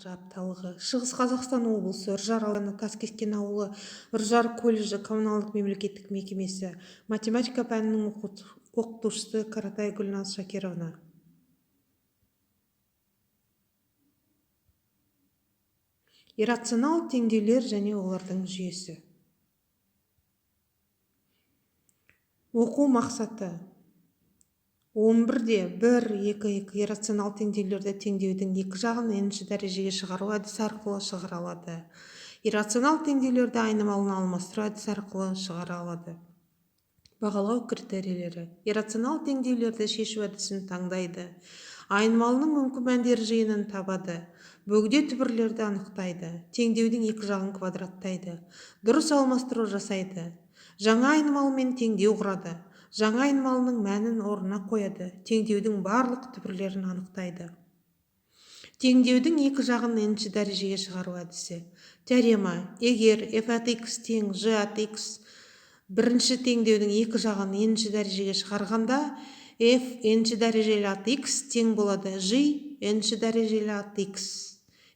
тақырып апталығы. Шығыс Қазақстан облысы Үржар ауданы Таскескен ауылы Үржар колледжі коммуналдық мемлекеттік мекемесі математика пәнінің оқытушысы Каратай Гүлназ Шакировна. Иррационал теңдеулер және олардың жүйесі. Оқу мақсаты 11-де 1-2 иррационал теңдеулерді теңдеудің екі жағын n-ші дәрежеге шығару әдісі арқылы шығара алады. Иррационал теңдеулерді айнымалыны алмастыру әдісі арқылы шығара алады. Бағалау критерийлері. Иррационал теңдеулерді шешу әдісін таңдайды. Айнымалының мүмкін мәндер жиынын табады. Бөгде түбірлерді анықтайды. Теңдеудің екі жағын квадраттайды. Дұрыс алмастыру жасайды. Жаңа айнымалымен теңдеу құрады. Жаңа айнымалының мәнін орнына қояды. Теңдеудің барлық түбірлерін анықтайды. Теңдеудің екі жағын n-ші дәрежеге шығару әдісі. Теорема. Егер f от x тең g от x бірінші теңдеудің екі жағын n-ші дәрежеге шығарғанда, f n-ші дәрежелі от x тең болады g n-ші дәрежелі от x.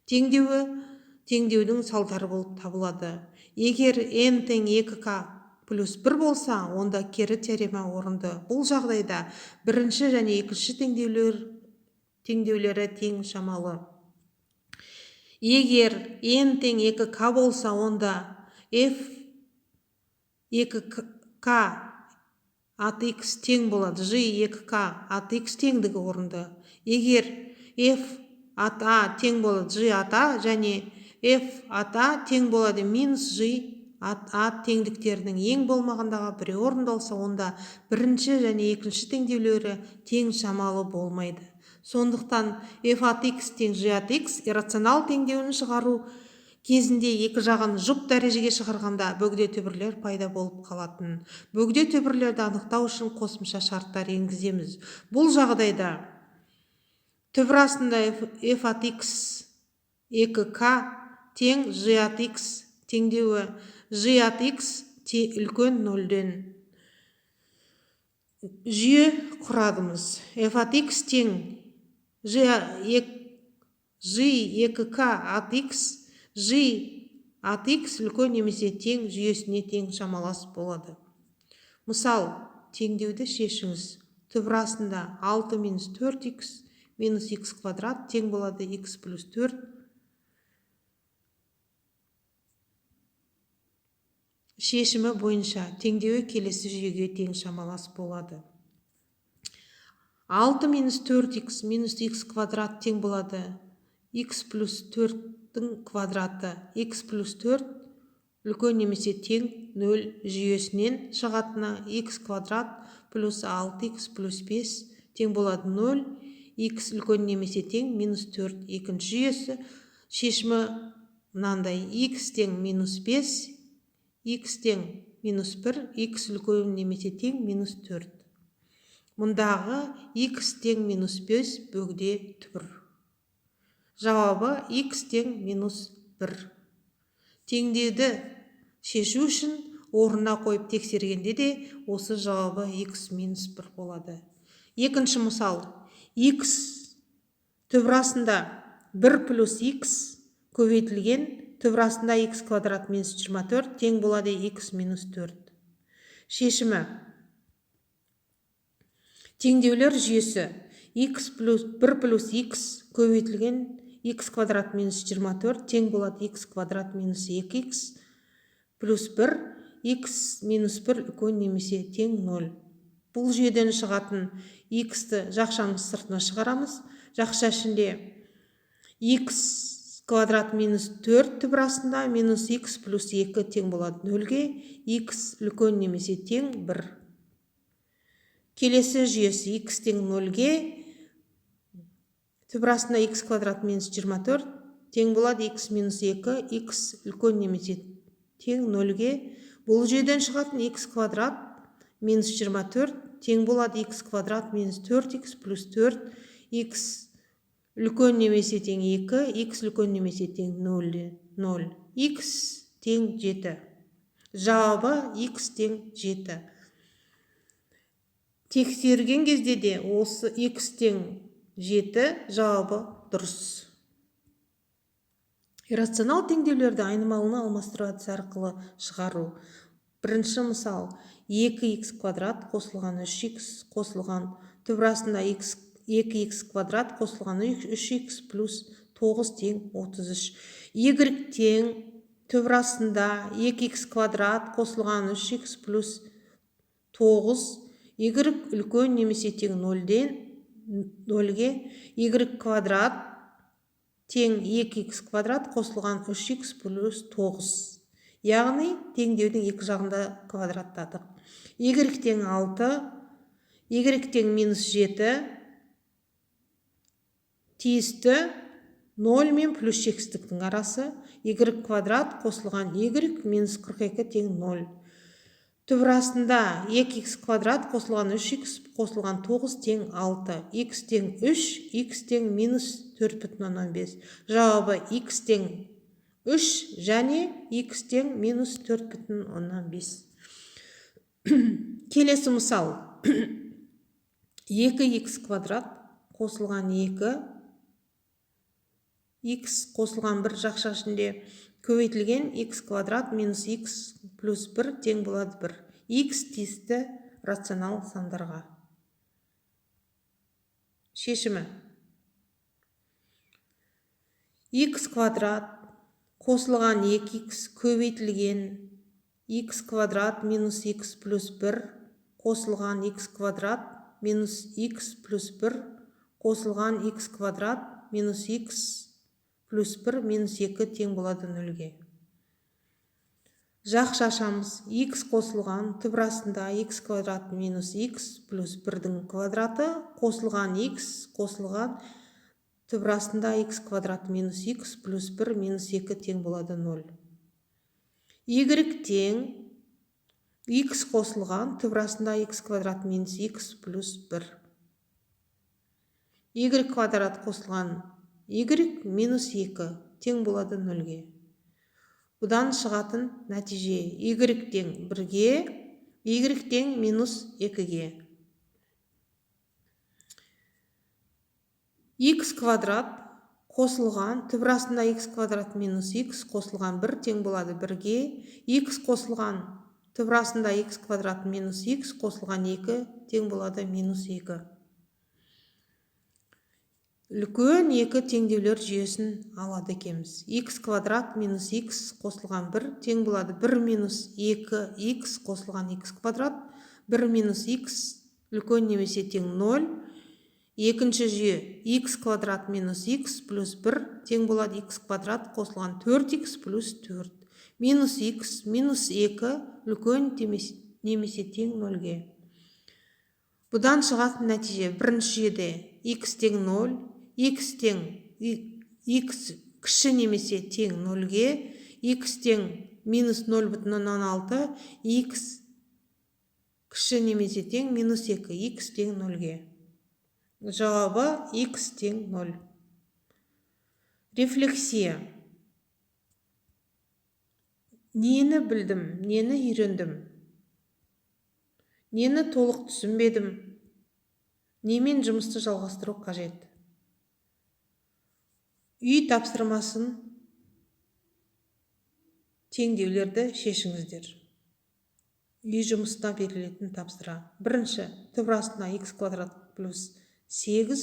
Теңдеудің салдары болып табылады. Егер n тең 2k плюс 1 болса, онда кері теорема орынды. Бұл жағдайда бірінші және екінші теңдеулері тең шамалы. Егер n тең 2k болса, онда f 2k от x тең болады g 2k от x теңдігі орынды. Егер f от a тең болады g от a және f от a тең болады минус g от a теңдіктерінің ең болмағандағы бірі орындалса, онда бірінші және екінші теңдеулері тең шамалы болмайды. Сондықтан f от x тең g от x иррационал теңдеуін шығару кезінде екі жағын жұп дәрежеге шығарғанда бөгде түбірлер пайда болып қалатын. Бөгде түбірлерді анықтау үшін қосымша шарттар енгіземіз. Бұл жағдайда түбір астында f от x 2k тең g от x теңдеуі g от x үлкен 0-ден жүйе құрадымыз. f от x тең g 2k от x g от x үлкен немесе тең жүйесіне тең шамалас болады. Мысал, теңдеуді шешіңіз. Түбір астында 6 минус 4x минус x квадрат тең болады x плюс 4. Шешімі бойынша теңдеуі келесі жүйеге тең шамалас болады. 6 минус 4x минус x квадрат тең болады x плюс 4-дің квадраты. x плюс 4 үлкен немесе тең 0 жүйесінен шығатына x квадрат плюс 6x плюс 5 тең болады 0. x үлкен немесе тең минус 4 екінші жүйесі. Шешімі мынандай: x тең минус 5, x тең минус 1, x үлкен немесе тең минус 4. Мұндағы x тең минус 5 бөгде түбір. Жауабы x тең минус 1. Теңдеуді шешу үшін орнына қойып тексергенде де осы жауабы x минус 1 болады. Екінші мысал. x түбір астында 1 плюс x көбейтілген түбір астында x квадрат минус 24 тең болады x минус 4. Шешімі. Теңдеулер жүйесі. 1 плюс x көбейтілген x квадрат минус 24 тең болады x квадрат минус 2x плюс 1, x минус 1 үлкен немесе тең 0. Бұл жүйеден шығатын x-ті жақшаның сыртына шығарамыз. Жақша ішінде x квадрат минус 4 түбір астында минус x плюс 2 тең болады 0-ге, x үлкен немесе тең 1. Келесі жүйесі x тең 0-ге, түбір астында x квадрат минус 24 тең болады x минус 2, x үлкен немесе тең 0-ге. Бұл жүйеден шығатын x квадрат минус 24 тең болады x квадрат минус 4x плюс 4, x үлкен немесе тең 2, x үлкен немесе тең 0, x тең 7. Жауабы x тең 7. Тексерген кезде де осы x тең 7 жауабы дұрыс. Иррационал теңдеулерді айнымалыны алмастыру әдісі арқылы шығару. Бірінші мысал, 2х квадрат қосылған 3х қосылған түбірасында 2х квадрат қосылған 3х плюс 9 тең 33. Y тең түбірасында 2х квадрат қосылған 3х плюс 9. Y үлкен немесе тең 0-ден 0-ге. Y квадрат тең 2х квадрат қосылған 3х плюс 9. Яғни теңдеудің екі жағында квадраттадық. Y тең 6, Y тең минус 7 тиісті 0 мен плюс шексіздіктің арасы. Y квадрат қосылған Y минус 42 тең 0. Түбірасында 2х квадрат қосылған 3х қосылған 9 тең 6. X тең 3, X тең минус 4,5. Жауабы X тең 3 және X тең минус 4,5. Келесі мысал. 2х квадрат қосылған 2, X қосылған 1 жақша ішінде көбейтілген x квадрат минус x плюс 1 тең болады 1. X тиісті рационал сандарға. Шешімі. X квадрат қосылған 2x көбейтілген x квадрат минус x плюс 1 қосылған x квадрат минус x плюс 1 қосылған x квадрат минус x плюс 1 минус 2 тең болады 0-ге. Жақша ашамыз. X қосылған түбірасында x квадрат минус x плюс 1-дің квадраты қосылған x қосылған түбірасында x квадрат минус x плюс 1 минус 2 тең болады 0. Y тең x қосылған түбірасында x квадрат минус x плюс 1. Y квадрат қосылған y минус 2 тең болады 0-ге. Бұдан шығатын нәтиже y тең 1-ге, y тең минус 2-ге. X квадрат қосылған түбірасында x квадрат минус x қосылған 1 тең болады 1-ге. X қосылған түбірасында x квадрат минус x қосылған 2 тең болады минус 2. Үлкен 2 теңдеулер жүйесін алады екенбіз. X квадрат минус x қосылған 1 тең болады 1 минус 2x қосылған x квадрат. 1 минус x үлкен немесе тең 0. Екінші жүйе x квадрат минус x плюс 1 тең болады x квадрат қосылған 4x плюс 4. Минус x минус 2 үлкен немесе тең 0-ге. Бұдан шығатын нәтиже бірінші жүйеде x тең 0, x тең x кіші немесе тең 0-ге, x тең минус 0,16, x кіші немесе тең минус 2, x тең 0-ге. Жауабы x тең 0. Рефлексия. Нені білдім, нені үйрендім? Нені толық түсінбедім? Немен жұмысты жалғастыру қажет? Үй тапсырмасын теңдеулерді шешіңіздер. Үй жұмысына берілетін тапсыра. Бірінші, түбірасында x квадрат плюс 8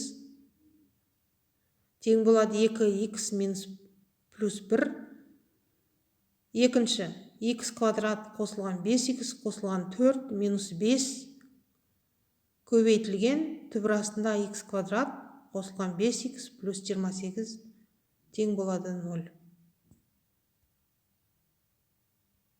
тең болады 2x минус плюс 1. Екінші, x квадрат қосылған 5x қосылған 4 минус 5 көбейтілген түбірасында x квадрат қосылған 5x плюс 28 тең болады 0.